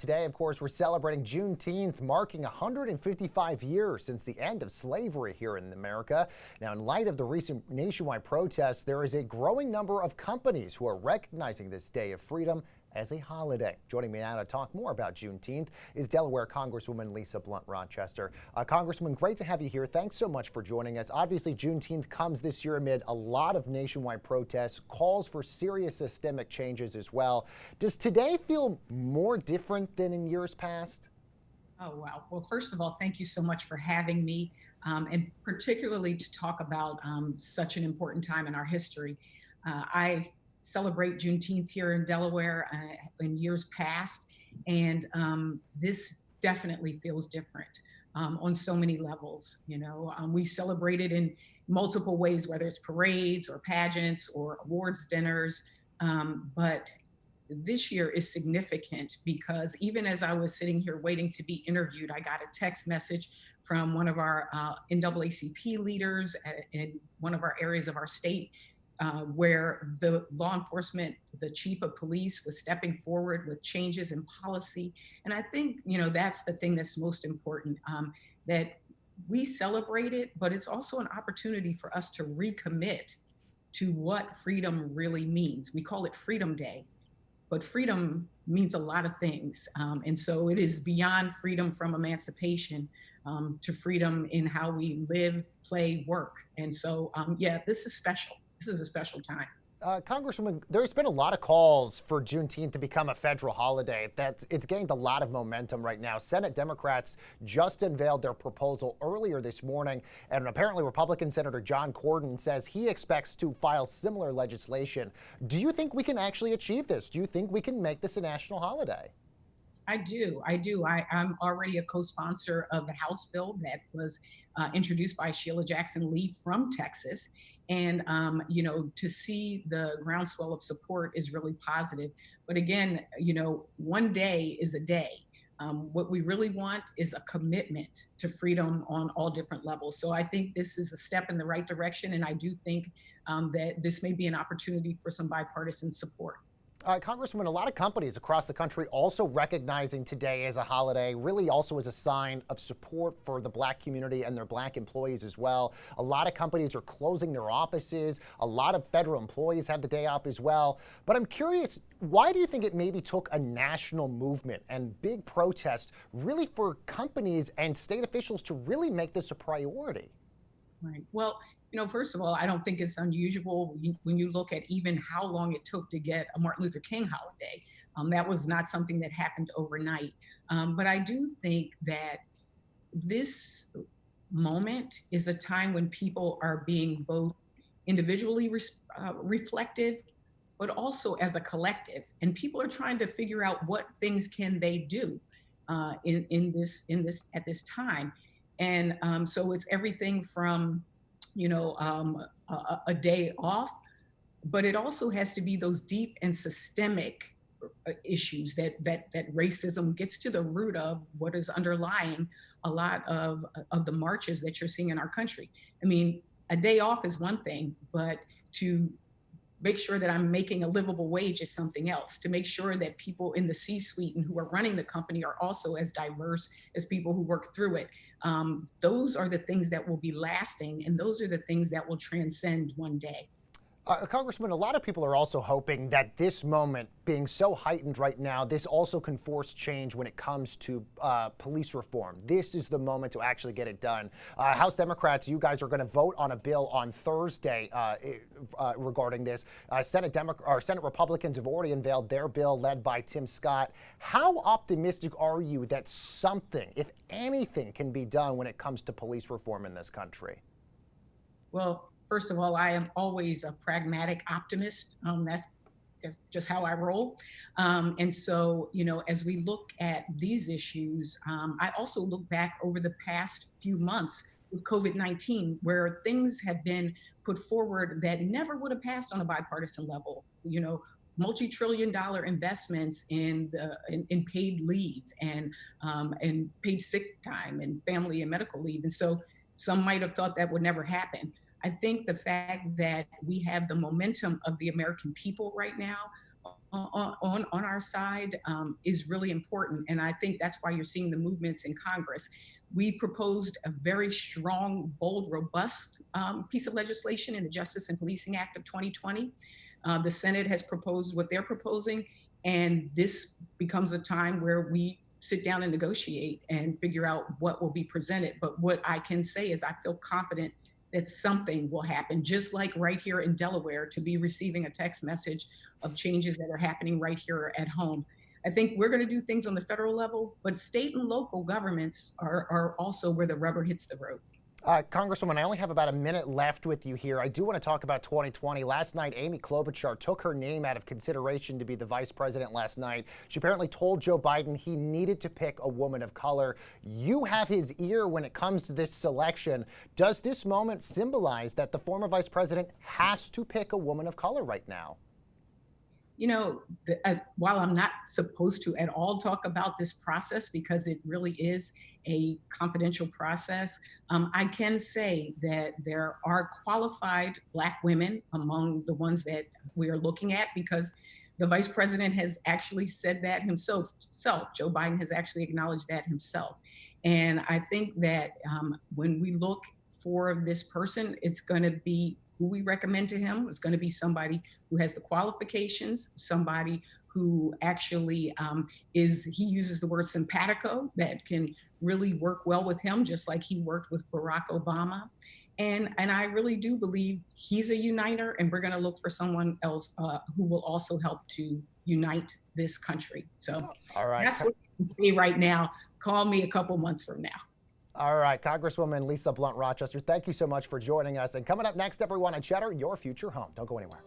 Today, of course, we're celebrating Juneteenth, marking 155 years since the end of slavery here in America. Now, in light of the recent nationwide protests, there is a growing number of companies who are recognizing this day of freedom as a holiday. Joining me now to talk more about Juneteenth is Delaware Congresswoman Blunt Rochester. Congresswoman, great to have you here. Thanks so much for joining us. Obviously, Juneteenth comes this year amid a lot of nationwide protests, calls for serious systemic changes as well. Does today feel more different than in years past? Oh, wow. Well, first of all, thank you so much for having me, and particularly to talk about such an important time in our history. I celebrate Juneteenth here in Delaware in years past, and this definitely feels different on so many levels. We celebrate it in multiple ways, whether it's parades or pageants or awards dinners. But this year is significant because even as I was sitting here waiting to be interviewed, I got a text message from one of our NAACP leaders in one of our areas of our state, where the law enforcement, the chief of police, was stepping forward with changes in policy. And I think, that's the thing that's most important, that we celebrate it, but it's also an opportunity for us to recommit to what freedom really means. We call it Freedom Day, but freedom means a lot of things. And so it is beyond freedom from emancipation to freedom in how we live, play, work. And so, yeah, this is special. This is a special time. Congresswoman, there's been a lot of calls for Juneteenth to become a federal holiday. It's gained a lot of momentum right now. Senate Democrats just unveiled their proposal earlier this morning, and apparently Republican Senator John Cornyn says he expects to file similar legislation. Do you think we can actually achieve this? Do you think we can make this a national holiday? I do. I'm already a co-sponsor of the House bill that was introduced by Sheila Jackson Lee from Texas. And, to see the groundswell of support is really positive. But again, one day is a day. What we really want is a commitment to freedom on all different levels. So I think this is a step in the right direction. And I do think that this may be an opportunity for some bipartisan support. Congresswoman, a lot of companies across the country also recognizing today as a holiday, really also as a sign of support for the Black community and their Black employees as well. A lot of companies are closing their offices. A lot of federal employees have the day off as well. But I'm curious, why do you think it maybe took a national movement and big protest really for companies and state officials to really make this a priority? Right. Well, first of all, I don't think it's unusual when you look at even how long it took to get a Martin Luther King holiday. That was not something that happened overnight. But I do think that this moment is a time when people are being both individually reflective, but also as a collective. And people are trying to figure out what things can they do in this at this time. And so it's everything from a day off, but it also has to be those deep and systemic issues that racism gets to the root of, what is underlying a lot of the marches that you're seeing in our country. I mean, a day off is one thing, but to make sure that I'm making a livable wage is something else. To make sure that people in the C-suite and who are running the company are also as diverse as people who work through it. Those are the things that will be lasting, and those are the things that will transcend one day. Congressman, a lot of people are also hoping that this moment being so heightened right now, this also can force change when it comes to police reform. This is the moment to actually get it done. House Democrats, you guys are going to vote on a bill on Thursday regarding this. Senate Republicans have already unveiled their bill led by Tim Scott. How optimistic are you that something, if anything, can be done when it comes to police reform in this country? Well, first of all, I am always a pragmatic optimist. That's just how I roll. And so, as we look at these issues, I also look back over the past few months with COVID-19, where things have been put forward that never would have passed on a bipartisan level. Multi-trillion-dollar investments in paid leave and paid sick time and family and medical leave. And so some might have thought that would never happen. I think the fact that we have the momentum of the American people right now on our side is really important. And I think that's why you're seeing the movements in Congress. We proposed a very strong, bold, robust piece of legislation in the Justice and Policing Act of 2020. The Senate has proposed what they're proposing, and this becomes a time where we sit down and negotiate and figure out what will be presented. But what I can say is I feel confident that something will happen, just like right here in Delaware, to be receiving a text message of changes that are happening right here at home. I think we're going to do things on the federal level, but state and local governments are also where the rubber hits the road. Congresswoman, I only have about a minute left with you here. I do want to talk about 2020. Last night, Amy Klobuchar took her name out of consideration to be the vice president last night. She apparently told Joe Biden he needed to pick a woman of color. You have his ear when it comes to this selection. Does this moment symbolize that the former vice president has to pick a woman of color right now? You know, while I'm not supposed to at all talk about this process because it really is a confidential process, I can say that there are qualified Black women among the ones that we are looking at, because the vice president has actually said that himself. Joe Biden has actually acknowledged that himself. And I think that when we look for this person, it's going to be who we recommend to him. Is going to be somebody who has the qualifications, somebody who actually he uses the word simpatico, that can really work well with him, just like he worked with Barack Obama. And I really do believe he's a uniter, and we're going to look for someone else who will also help to unite this country. So all right, that's what I can say right now. Call me a couple months from now. All right, Congresswoman Lisa Blunt Rochester, thank you so much for joining us. And coming up next, everyone, on Cheddar, your future home. Don't go anywhere.